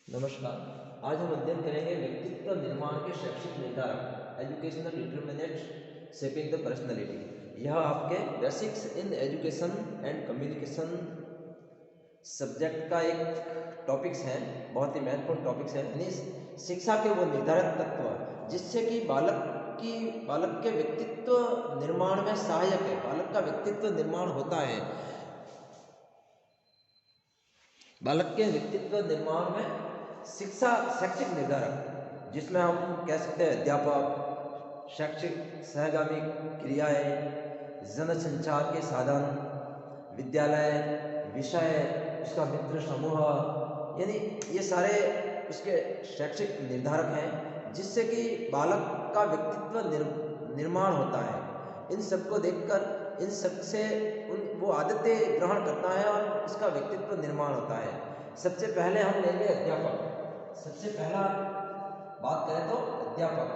नमस्कार। आज हम अध्ययन करेंगे व्यक्तित्व निर्माण के शैक्षिक निर्धारक educational determinants shaping the personality. यह आपके basics in education and communication subject का एक टॉपिक्स है, बहुत ही महत्वपूर्ण टॉपिक्स है। यानी शिक्षा के वो निर्धारक तत्व जिससे कि बालक के व्यक्तित्व निर्माण में सहायक है, बालक का व्यक्तित्व निर्माण होता है। बालक के व्यक्तित्व निर्माण में शिक्षा शैक्षिक निर्धारक, जिसमें हम कह सकते हैं अध्यापक, शैक्षिक सहगामी क्रियाएं, जनसंचार के साधन, विद्यालय, विषय, उसका मित्र समूह, यानी ये सारे उसके शैक्षिक निर्धारक हैं जिससे कि बालक का व्यक्तित्व निर्माण होता है। इन सबको देखकर इन सब से वो आदतें ग्रहण करता है और इसका व्यक्तित्व निर्माण होता है। सबसे पहले हम लेंगे अध्यापक। सबसे पहला बात करें तो अध्यापक,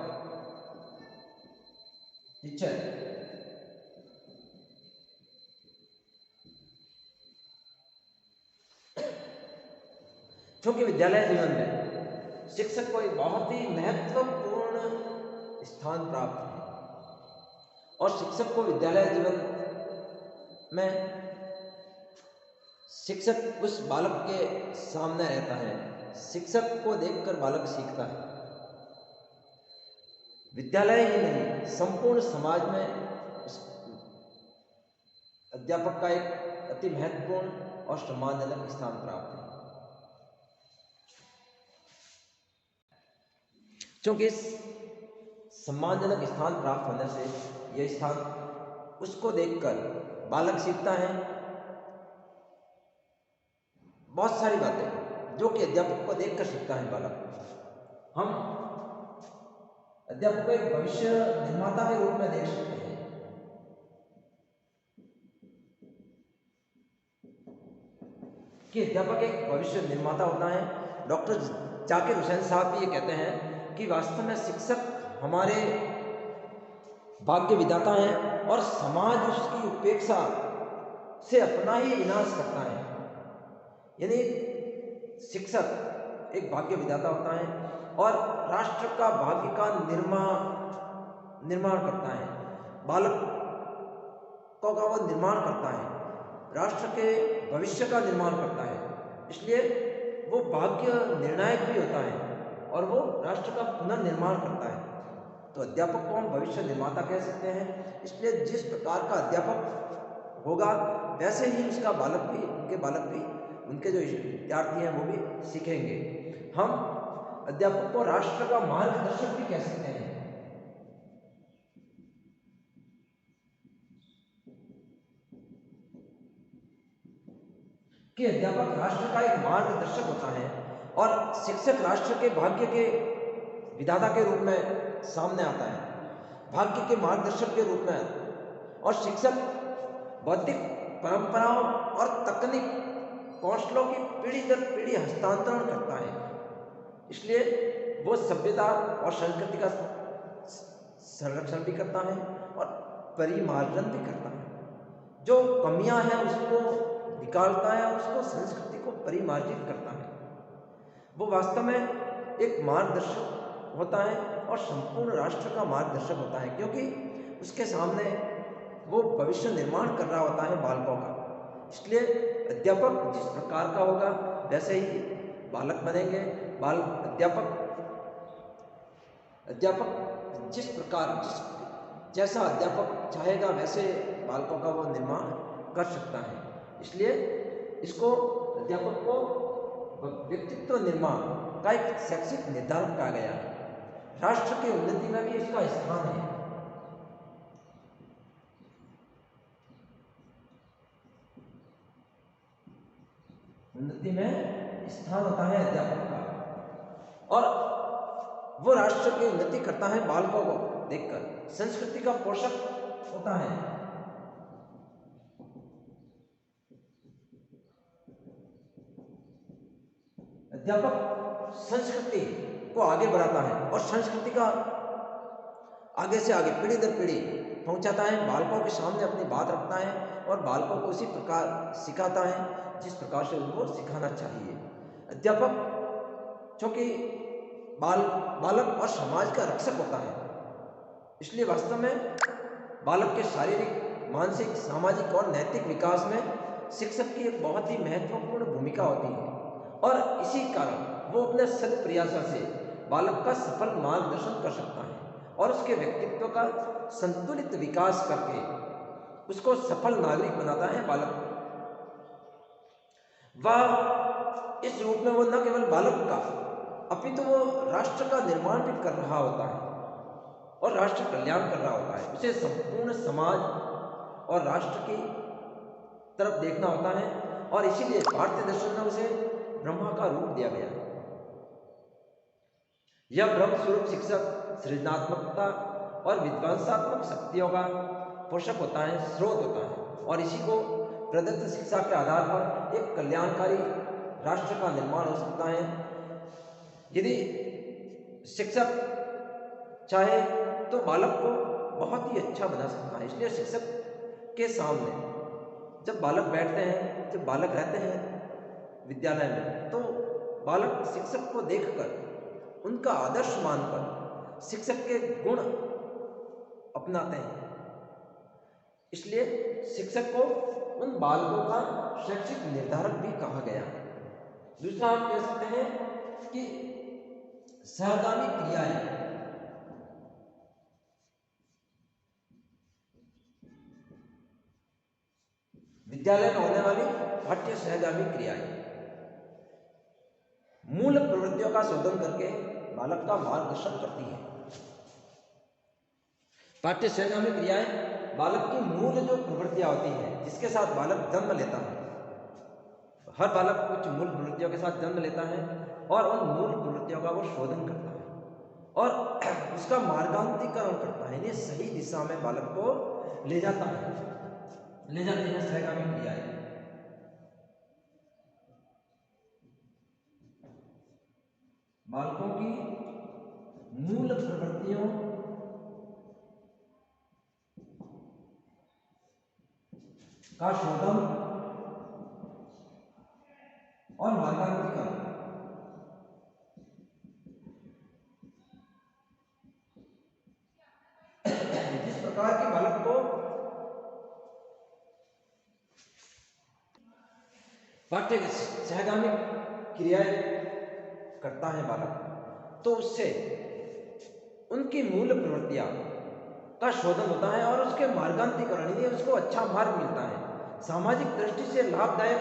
टीचर। क्योंकि विद्यालय जीवन में शिक्षक को एक बहुत ही महत्वपूर्ण स्थान प्राप्त है और शिक्षक को विद्यालय जीवन में शिक्षक उस बालक के सामने रहता है। शिक्षक को देखकर बालक सीखता है। विद्यालय ही नहीं, संपूर्ण समाज में उस अध्यापक का एक अति महत्वपूर्ण और सम्मानजनक स्थान प्राप्त है। क्योंकि इस सम्मानजनक स्थान प्राप्त होने से यह स्थान उसको देखकर बालक सीखता है बहुत सारी बातें जो कि अध्यापक को देखकर सीखता है बालक। हम अध्यापक को एक भविष्य निर्माता के रूप में देख सकते हैं। कि अध्यापक एक भविष्य निर्माता होता है। डॉक्टर जाकिर हुसैन साहब भी ये कहते हैं कि वास्तव में शिक्षक हमारे भाग्य विधाता हैं और समाज उसकी उपेक्षा से अपना ही विनाश करता है। यानी शिक्षक एक भाग्य विधाता होता है और राष्ट्र का भाग्य का निर्माण करता है, बालकों का वो निर्माण करता है, राष्ट्र के भविष्य का निर्माण करता है। इसलिए वो भाग्य निर्णायक भी होता है और वो राष्ट्र का पुनर्निर्माण करता है। तो अध्यापक को हम भविष्य निर्माता कह सकते हैं। इसलिए जिस प्रकार का अध्यापक होगा वैसे ही उसका बालक भी, उनके जो विद्यार्थी हैं वो भी सीखेंगे। हम अध्यापक को राष्ट्र का मार्गदर्शक भी कह सकते हैं। कि अध्यापक राष्ट्र का एक मार्गदर्शक होता है और शिक्षक राष्ट्र के भाग्य के विधाता के रूप में सामने आता है, भाग्य के मार्गदर्शक के रूप में। और शिक्षक बौद्धिक परंपराओं और तकनीक कौशलों की पीढ़ी दर पीढ़ी हस्तांतरण करता है। इसलिए वो सभ्यता और संस्कृति का संरक्षण भी करता है और परिमार्जन भी करता है। जो कमियां हैं उसको निकालता है और उसको संस्कृति को परिमार्जित करता है। वो वास्तव में एक मार्गदर्शक होता है और संपूर्ण राष्ट्र का मार्गदर्शक होता है, क्योंकि उसके सामने वो भविष्य निर्माण कर रहा होता है बालकों का। इसलिए अध्यापक जिस प्रकार का होगा वैसे ही बालक बनेंगे। अध्यापक जैसा अध्यापक चाहेगा वैसे बालकों का वो निर्माण कर सकता है। इसलिए इसको अध्यापक को व्यक्तित्व निर्माण का एक शैक्षिक निर्धारक कहा गया है। राष्ट्र की उन्नति में भी इसका स्थान है। उन्नति में स्थान होता है अध्यापक का और वो राष्ट्र की उन्नति करता है बालकों को देखकर। संस्कृति का पोषक होता है। अध्यापक संस्कृति को आगे बढ़ाता है और संस्कृति का आगे से आगे पीढ़ी दर पीढ़ी पहुंचाता है, बालकों के सामने अपनी बात रखता है और बालकों को उसी प्रकार सिखाता है जिस प्रकार से उनको सिखाना चाहिए। अध्यापक क्योंकि बालक और समाज का रक्षक होता है। इसलिए वास्तव में बालक के शारीरिक, मानसिक, सामाजिक और नैतिक विकास में शिक्षक की एक बहुत ही महत्वपूर्ण भूमिका होती है, और इसी कारण वो अपने सत प्रयासों से बालक का सफल मार्गदर्शन कर सकता है और उसके व्यक्तित्व का संतुलित विकास करके उसको सफल नागरिक बनाता है बालक को। वह इस रूप में वो न केवल बालक का अपितु वो राष्ट्र का निर्माण भी कर रहा होता है और राष्ट्र कल्याण कर रहा होता है। उसे संपूर्ण समाज और राष्ट्र की तरफ देखना होता है, और इसीलिए भारतीय दर्शन में उसे ब्रह्मा का रूप दिया गया। यह ब्रह्म स्वरूप शिक्षक सृजनात्मकता और विध्वंसात्मक शक्तियों का पोषक होता है, स्रोत होता है, और इसी को प्रदत्त शिक्षा के आधार पर एक कल्याणकारी राष्ट्र का निर्माण हो सकता है। यदि शिक्षक चाहे तो बालक को बहुत ही अच्छा बना सकता है। इसलिए शिक्षक के सामने जब बालक बैठते हैं, जब बालक रहते हैं विद्यालय में, तो बालक शिक्षक को देखकर उनका आदर्श मानकर शिक्षक के गुण अपनाते हैं। इसलिए शिक्षक को उन बालकों का शैक्षिक निर्धारक भी कहा गया है। दूसरा हम कह सकते हैं कि सहगामी क्रियाएं, विद्यालय में होने वाली पाठ्य सहगामी क्रियाएं मूल प्रवृत्तियों का शोधन करके बालक का मार्गदर्शन करती है। पाठ्य सहगामी क्रियाएं बालक की मूल जो प्रवृत्तियां होती हैं, जिसके साथ बालक जन्म लेता है। हर बालक कुछ मूल प्रवृत्तियों के साथ जन्म लेता है और उन मूल प्रवृत्तियों का वो शोधन करता है और उसका मार्गांतरीकरण करता है, यानी सही दिशा में बालक को ले जाता है, ले जाती है सहगामी क्रियाएं। बालकों की मूल प्रवृत्तियों का शोधन और मार्गांतरीकरण जिस प्रकार के बालक को पाठ्य सहगामी क्रियाएं करता है बालक, तो उससे उनकी मूल प्रवृत्तियां का शोधन होता है और उसके मार्गांतरीकरण, यानी उसको अच्छा मार्ग मिलता है। सामाजिक दृष्टि से लाभदायक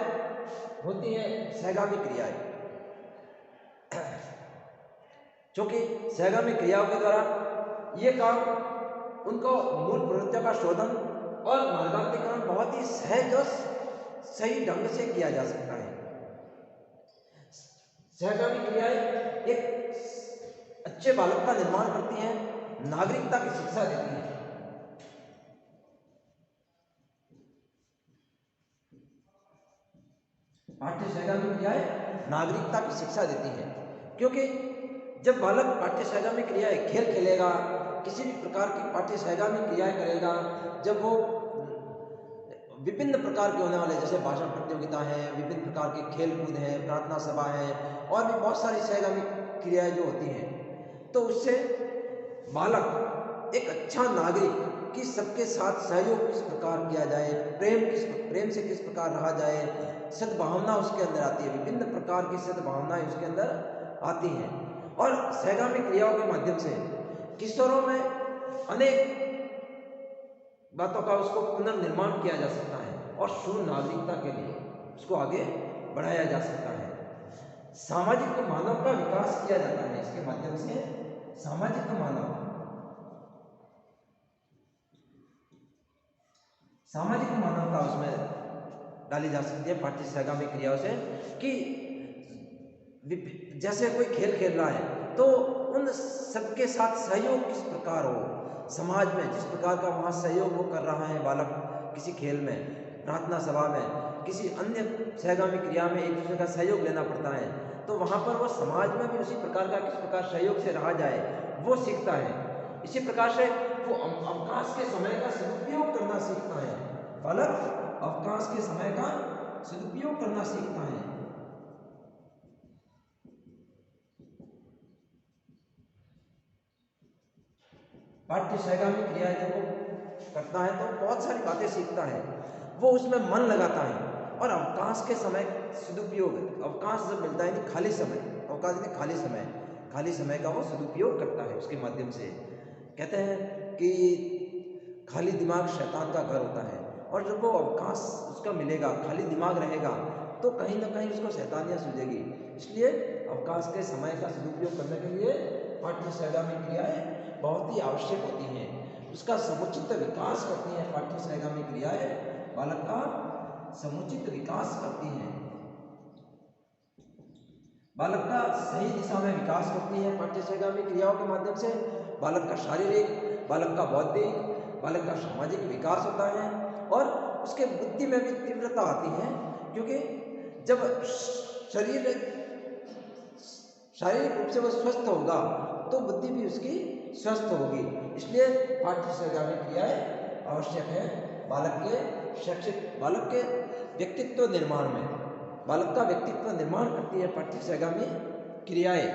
होती है सहगामी क्रियाएं, क्योंकि सहगामी क्रियाओं के द्वारा ये काम, उनको मूल प्रवृत्तियों का शोधन और मार्गांतरीकरण बहुत ही सहज और सही ढंग से किया जा सकता है। सहगामी क्रियाएं एक अच्छे बालक का निर्माण करती हैं, नागरिकता की शिक्षा देती हैं। पाठ्य सहगामी क्रियाएं नागरिकता की शिक्षा देती हैं, क्योंकि जब बालक पाठ्य सहगामी क्रियाएं खेल खेलेगा, किसी भी प्रकार की पाठ्य सहगामी क्रियाएं करेगा, जब वो विभिन्न प्रकार के होने वाले, जैसे भाषण प्रतियोगिता है, विभिन्न प्रकार के खेल कूद है, प्रार्थना सभा है, और भी बहुत सारी सहगामी क्रियाएं जो होती हैं, तो उससे बालक एक अच्छा नागरिक कि सबके साथ सहयोग किस प्रकार किया जाए, प्रेम से किस प्रकार रहा जाए, सद्भावना उसके अंदर आती है, विभिन्न प्रकार की सद्भावनाएं उसके अंदर आती हैं। और सहगामी क्रियाओं के माध्यम से किशोरों में अनेक बातों का उसको पुनर्निर्माण किया जा सकता है और शुद्ध नागरिकता के लिए उसको आगे बढ़ाया जा सकता है। सामाजिक मानव का विकास किया जाता है इसके माध्यम से। सामाजिक मानवता उसमें डाली जा सकती है पाठ्य सहगामी क्रियाओं से, कि जैसे कोई खेल खेल रहा है तो उन सबके साथ सहयोग किस प्रकार हो, समाज में जिस प्रकार का वहाँ सहयोग वो कर रहा है बालक, किसी खेल में, प्रार्थना सभा में, किसी अन्य सहगामी क्रिया में एक दूसरे का सहयोग लेना पड़ता है, तो वहाँ पर वो समाज में भी उसी प्रकार का किस प्रकार सहयोग से रहा जाए वो सीखता है। इसी प्रकार से वो अवकाश के समय का सदुपयोग करना सीखता है। बालक अवकाश के समय का सदुपयोग करना सीखता है। पाठ्य सहगामी क्रियाएं जब वो करता है तो बहुत सारी बातें सीखता है, वो उसमें मन लगाता है और अवकाश के समय सदुपयोग, अवकाश जब मिलता है यानी खाली समय, अवकाश यानी खाली समय का वो सदुपयोग करता है उसके माध्यम से। कहते हैं कि खाली दिमाग शैतान का घर होता है, और जब वो अवकाश उसका मिलेगा, खाली दिमाग रहेगा, तो कहीं ना कहीं उसको शैतानियाँ सूझेगी। इसलिए अवकाश के समय का सदुपयोग करने के लिए पाठ्य सहगामी क्रियाएं बहुत ही आवश्यक होती हैं, उसका समुचित विकास करती हैं। पाठ्य सहगामी क्रियाएं बालक का समुचित विकास करती हैं, बालक का सही दिशा में विकास करती है। पाठ्य सहगामी क्रियाओं के माध्यम से बालक का शारीरिक, बालक का बौद्धिक, बालक का सामाजिक विकास होता है और उसके बुद्धि में भी तीव्रता आती है, क्योंकि जब शारीरिक रूप से वह स्वस्थ होगा तो बुद्धि भी उसकी स्वस्थ होगी। इसलिए पाठ्य सहगामी क्रियाएं आवश्यक है बालक के व्यक्तित्व निर्माण में। बालक का व्यक्तित्व निर्माण करती है पाठ्य सहगामी क्रियाएं।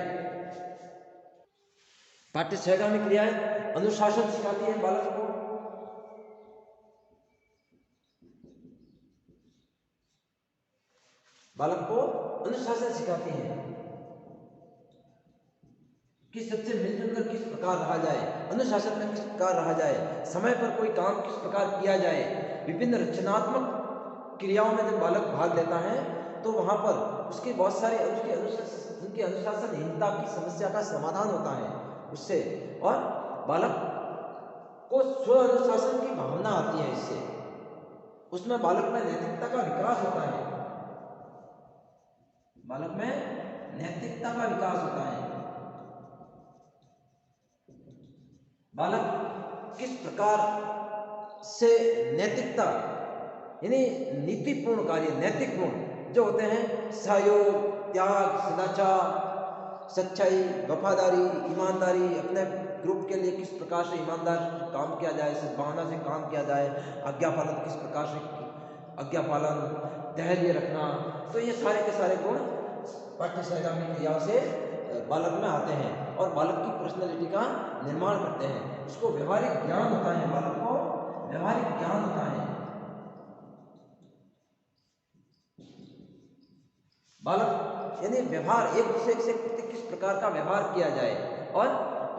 पाठ्य सहगामी क्रियाएं अनुशासन सिखाती है बालक को, अनुशासन सिखाती है कि सबसे मिलजुल कर किस प्रकार रहा जाए, अनुशासन में किस प्रकार रहा जाए, समय पर कोई काम किस प्रकार किया जाए। विभिन्न रचनात्मक क्रियाओं में जब बालक भाग लेता है तो वहां पर उसकी बहुत सारी उनकी अनुशासनहीनता की समस्या का समाधान होता है उससे, और बालक को स्व अनुशासन की भावना आती है। इससे उसमें बालक में नैतिकता का विकास होता है, बालक में नैतिकता का विकास होता है। बालक किस प्रकार से नैतिकता यानी नीतिपूर्ण कार्य, नैतिक गुण जो होते हैं, सहयोग, त्याग, सदाचार, सच्चाई, वफादारी, ईमानदारी, अपने ग्रुप के लिए किस प्रकार से ईमानदार काम किया जाए, सद्भावना से काम किया जाए, आज्ञा पालन किस प्रकार से, आज्ञा पालन, धैर्य रखना, तो ये सारे के सारे गुण पाठ्य सहगामी क्रियाओं से बालक में आते हैं और बालक की पर्सनैलिटी का निर्माण करते हैं। उसको व्यवहारिक ज्ञान होता है, बालक को व्यवहारिक ज्ञान होता है। बालक यानी व्यवहार, एक दूसरे से किस प्रकार का व्यवहार किया जाए, और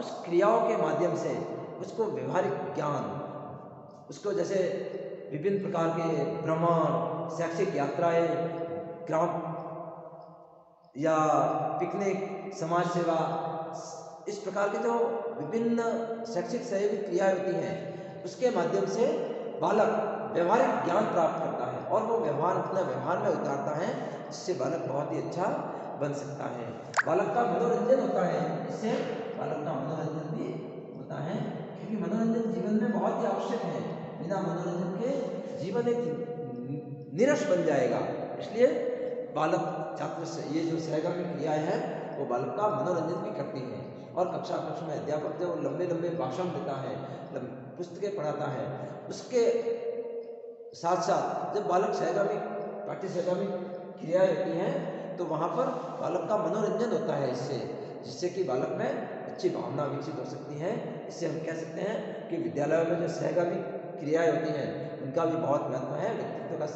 उस क्रियाओं के माध्यम से उसको व्यवहारिक ज्ञान, उसको जैसे विभिन्न प्रकार के भ्रमण, शैक्षिक यात्राएं, ग्राम या पिकनिक, समाज सेवा, इस प्रकार के जो विभिन्न शैक्षिक सहयोगी क्रियाएं होती हैं, उसके माध्यम से बालक व्यवहारिक ज्ञान प्राप्त करता है और वो व्यवहार अपना व्यवहार में उतारता है, जिससे बालक बहुत ही अच्छा बन सकता है। बालक का मनोरंजन होता है, इससे बालक का मनोरंजन भी होता है, क्योंकि मनोरंजन जीवन में बहुत ही आवश्यक है। बिना मनोरंजन के जीवन एक निरस बन जाएगा। इसलिए बालक छात्र से ये जो सहगामी क्रियाएं हैं वो बालक का मनोरंजन भी करती हैं। और कक्षा कक्ष में अध्यापक जो लंबे लंबे भाषण देता है, पुस्तकें पढ़ाता है, उसके साथ साथ जब बालक सहगामी पाठ्य सहगामी क्रियाएं होती हैं तो वहाँ पर बालक का मनोरंजन होता है, जिससे कि बालक में अच्छी भावना विकसित हो सकती है। इससे हम कह सकते हैं कि विद्यालयों में जो सहगामी क्रियाएं होती हैं उनका भी बहुत महत्व है। व्यक्तित्व का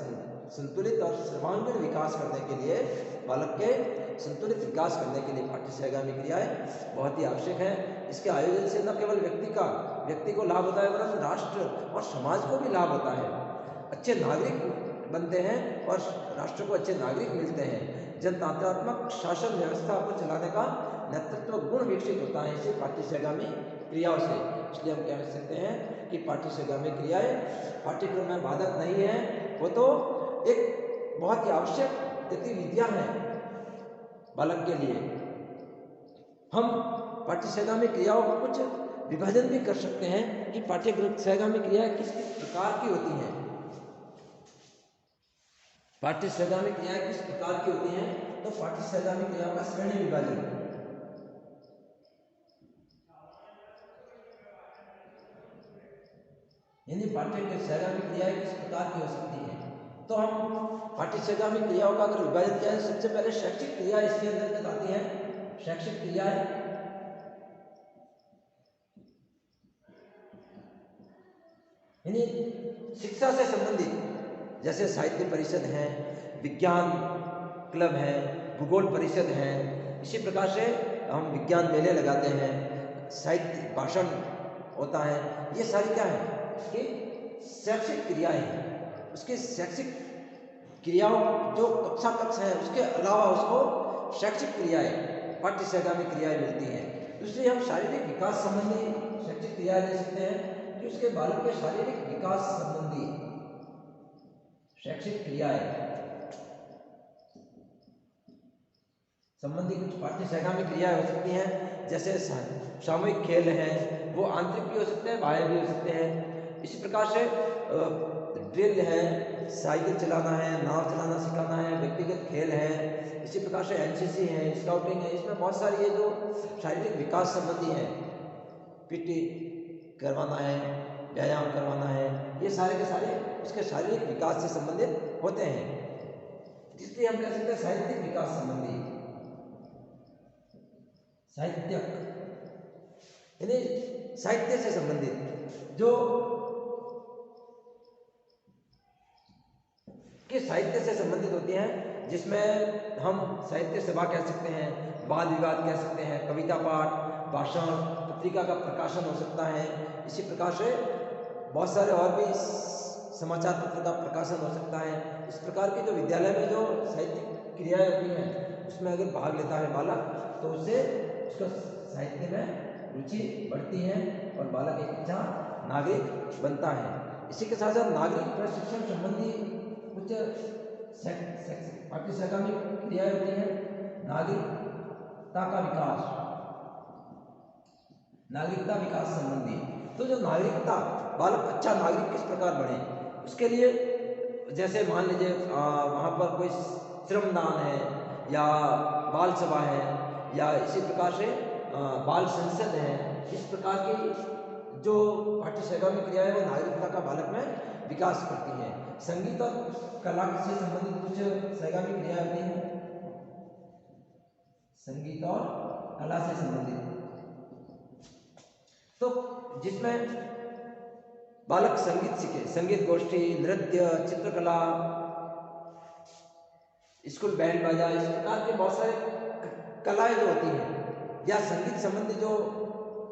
संतुलित और सर्वांगीण विकास करने के लिए, बालक के संतुलित विकास करने के लिए पाठ्य सहगामी क्रियाएं बहुत ही आवश्यक है। इसके आयोजन से न केवल व्यक्ति को लाभ होता है, वरन राष्ट्र और समाज को भी लाभ होता है। अच्छे नागरिक बनते हैं और राष्ट्र को अच्छे नागरिक मिलते हैं। जनतांत्रात्मक शासन व्यवस्था को चलाने का नेतृत्व गुण विकसित होता है इसे पाठ्य सहगामी क्रियाओं से। इसलिए हम कह सकते हैं कि पाठ्य सहगामी क्रियाएं पाठ्यक्रम में बाधक नहीं है, वो तो एक बहुत ही आवश्यक गतिविधियां हैं बालक के लिए। हम पाठ्य सहगामी क्रियाओं को कुछ विभाजन भी कर सकते हैं कि पाठ्य सहगामी क्रियाएं किस किस प्रकार की होती हैं। पाठ्य सहगामी क्रियाएं किस प्रकार की होती हैं, तो पाठ्य सहगामी क्रियाओं का श्रेणी विभाजन, यानी पाठ्य सहगामी क्रियाएं किस प्रकार की हो सकती हैं। तो हम पाठ्य सहगामी क्रियाओं का अगर विभाजन किया है, सबसे पहले शैक्षिक क्रिया इसके अंतर्गत आती है। शैक्षिक क्रियाएं यानी शिक्षा से संबंधित जैसे साहित्य परिषद है, विज्ञान क्लब है, भूगोल परिषद है, इसी प्रकार से हम विज्ञान मेले लगाते हैं, साहित्य भाषण होता है। ये सारी क्या है कि शैक्षिक क्रियाएं हैं। उसके शैक्षिक क्रियाओं जो कक्षा कक्ष है उसके अलावा उसको शैक्षिक क्रियाएं, पाठ्य सहगामी क्रियाएं मिलती हैं। दूसरी हम शारीरिक विकास संबंधी शैक्षिक क्रियाएं ले सकते हैं कि उसके बालक के शारीरिक विकास संबंधी शैक्षिक क्रियाएं संबंधी कुछ पाठ्य सहगामी क्रियाएं हो सकती हैं। जैसे सामूहिक खेल हैं, वो आंतरिक भी हो सकते हैं, बाह्य भी हो सकते हैं। इसी प्रकार से ड्रिल है, साइकिल चलाना है, नाव चलाना सिखाना है, व्यक्तिगत खेल है, इसी प्रकार से एनसीसी है, स्काउटिंग है। इसमें बहुत सारी ये जो शारीरिक विकास संबंधी है, पीटी करवाना है, व्यायाम करवाना है, ये सारे के सारे उसके शारीरिक विकास से संबंधित होते हैं। इसलिए हम कह सकते हैं साहित्यिक विकास संबंधी, साहित्यक यानी साहित्य से संबंधित जो कि साहित्य से संबंधित होती हैं, जिसमें हम साहित्य सभा कह सकते हैं, वाद विवाद कह सकते हैं, कविता पाठ, भाषण, पत्रिका का प्रकाशन हो सकता है। इसी प्रकार से बहुत सारे और भी समाचार पत्र का प्रकाशन हो सकता है। इस प्रकार की जो विद्यालय में जो साहित्यिक क्रियाएं होती हैं उसमें अगर भाग लेता है बालक तो उससे उसका साहित्य में रुचि बढ़ती है और बालक एक अच्छा नागरिक बनता है। इसी के साथ साथ नागरिक प्रशिक्षण संबंधी कुछ पाठ्य सहगामी क्रियाएं होती हैं। नागरिकता का विकास, नागरिकता विकास संबंधी, तो जो नागरिकता, बालक अच्छा नागरिक किस प्रकार बने, उसके लिए जैसे मान लीजिए वहाँ पर कोई श्रमदान है या बाल सभा है या इसी प्रकार से बाल संसद है, इस प्रकार की जो पाठ्य सहगामी क्रिया है वो नागरिकता का बालक में विकास करती है। संगीत और कला से संबंधित कुछ सहगामी क्रिया होती हैं, संगीत और कला से संबंधित, तो जिसमें बालक संगीत सीखे, संगीत गोष्ठी, नृत्य, चित्रकला, स्कूल बैंड बाजा, इस प्रकार के बहुत सारे कलाएं जो होती हैं या संगीत संबंधी जो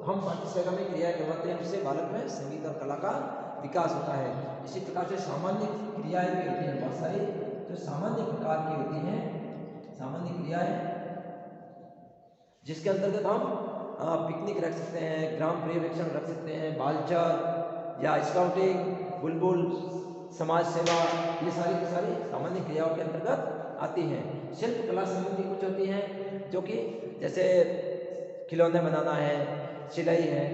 हम पाठ्य सहगामी क्रियाएं करवाते हैं, उससे बालक में संगीत और कला का विकास होता है। इसी प्रकार से सामान्य क्रियाएं भी होती हैं, बहुत सारी जो सामान्य प्रकार की होती हैं, सामान्य क्रियाएं जिसके अंतर्गत हम पिकनिक रख सकते हैं, ग्राम पर्यवेक्षण रख सकते हैं, बालचर या स्काउटिंग, बुलबुल, समाज सेवा, ये सारी की सारी सामान्य क्रियाओं के अंतर्गत आती हैं। शिल्प कला संबंधी कुछ होती हैं जो कि जैसे खिलौने बनाना है, सिलाई है,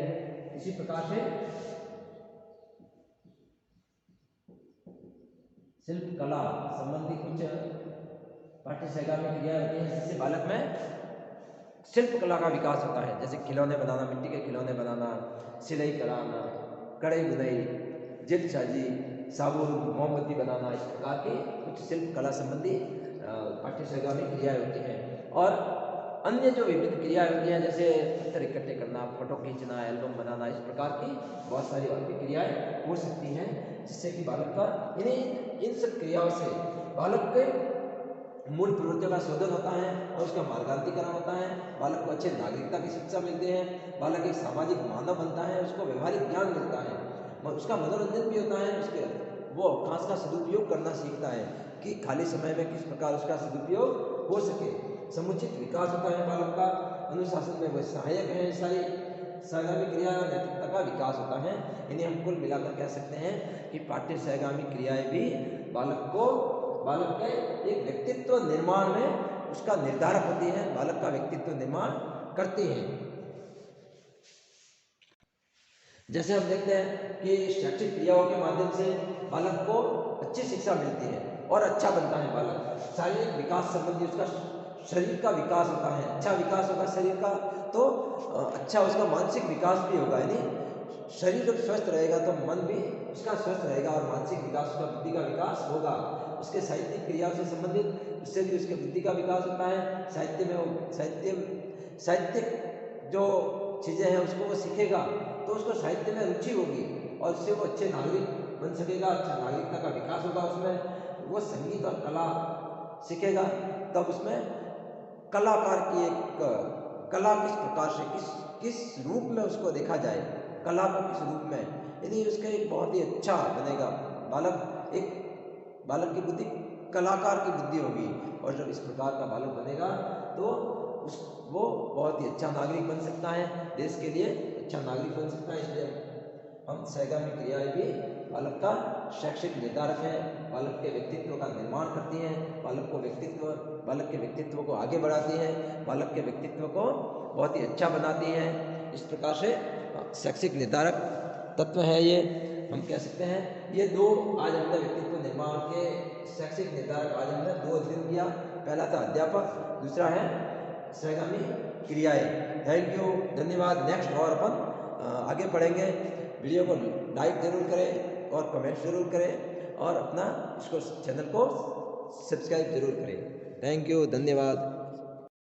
इसी प्रकार से शिल्प कला संबंधी कुछ पाठ्य सहगामी क्रिया होती हैं जिससे बालक में शिल्प कला का विकास होता है। जैसे खिलौने बनाना, मिट्टी के खिलौने बनाना, सिलाई कराना, कढ़ाई बुनाई, जिल्दसाजी, साबुन, मोमबत्ती बनाना, इस प्रकार की कुछ शिल्प कला संबंधी पाठ्य सहगामी क्रियाएं होती हैं। और अन्य जो विभिन्न क्रियाएं होती हैं जैसे पत्थर इकट्ठे करना, फोटो खींचना, एल्बम बनाना, इस प्रकार की बहुत सारी और भी क्रियाएं हो सकती हैं जिससे कि बालक का इन सब क्रियाओं से बालक के मूल प्रवृत्तियों का शोधन होता है और उसका मार्गांतरीकरण होता है। बालक को अच्छे नागरिकता की शिक्षा मिलती है, बालक एक सामाजिक मानव बनता है, उसको व्यवहारिक ज्ञान मिलता है, उसका मनोरंजन भी होता है, उसके वो अवकाश का सदुपयोग करना सीखता है कि खाली समय में किस प्रकार उसका सदुपयोग हो सके। समुचित विकास होता है बालक का, अनुशासन में वह सहायक है, सारी सहगामी क्रिया नैतिकता का विकास होता है। इन्हें हम कुल मिलाकर कह सकते हैं कि पाठ्य सहगामी क्रियाएं भी बालक के एक व्यक्तित्व निर्माण में उसका निर्धारक होती है, बालक का व्यक्तित्व निर्माण करती हैं। जैसे हम देखते हैं कि शैक्षिक क्रियाओं के माध्यम से बालक को अच्छी शिक्षा मिलती है और अच्छा बनता है बालक। शारीरिक विकास संबंधी उसका शरीर का विकास होता है, अच्छा विकास होगा शरीर का तो अच्छा उसका मानसिक विकास भी होगा। यानी शरीर जब स्वस्थ रहेगा तो मन भी उसका स्वस्थ रहेगा और मानसिक विकास, उसका बुद्धि का विकास होगा। उसके साहित्यिक क्रियाओं से संबंधित उससे भी उसके बुद्धि का विकास होता है। साहित्य में साहित्यिक जो चीज़ें हैं उसको वो सीखेगा तो उसको साहित्य में रुचि होगी और उससे वो अच्छे नागरिक बन सकेगा, अच्छा नागरिकता का विकास होगा उसमें। वो संगीत और कला सीखेगा, तब उसमें कलाकार की एक कला किस प्रकार से किस रूप में उसको देखा जाए, कला को किस रूप में, यदि उसका एक बहुत ही अच्छा बनेगा बालक, एक बालक की बुद्धि कलाकार की बुद्धि होगी, और जब इस प्रकार का बालक बनेगा तो वो बहुत ही अच्छा नागरिक बन सकता है, देश के लिए अच्छा नागरिक बन सकता है। इसलिए हम सहगामी क्रियाएं भी बालक का शैक्षिक निर्धारक है, बालक के व्यक्तित्व का निर्माण करती हैं, बालक के व्यक्तित्व को आगे बढ़ाती हैं, बालक के व्यक्तित्व को बहुत ही अच्छा बनाती हैं। इस प्रकार से शैक्षिक निर्धारक तत्व है ये, हम कह सकते हैं। ये दो आज हमने व्यक्तित्व निर्माण के शैक्षिक निर्धारक आज हमने दो अध्ययन किया। पहला था अध्यापक, दूसरा है सहगामी क्रियाएं। थैंक यू, धन्यवाद। नेक्स्ट और अपन आगे पढ़ेंगे। वीडियो को लाइक जरूर करें और कमेंट जरूर करें, और अपना इसको चैनल को सब्सक्राइब जरूर करें। थैंक यू, धन्यवाद।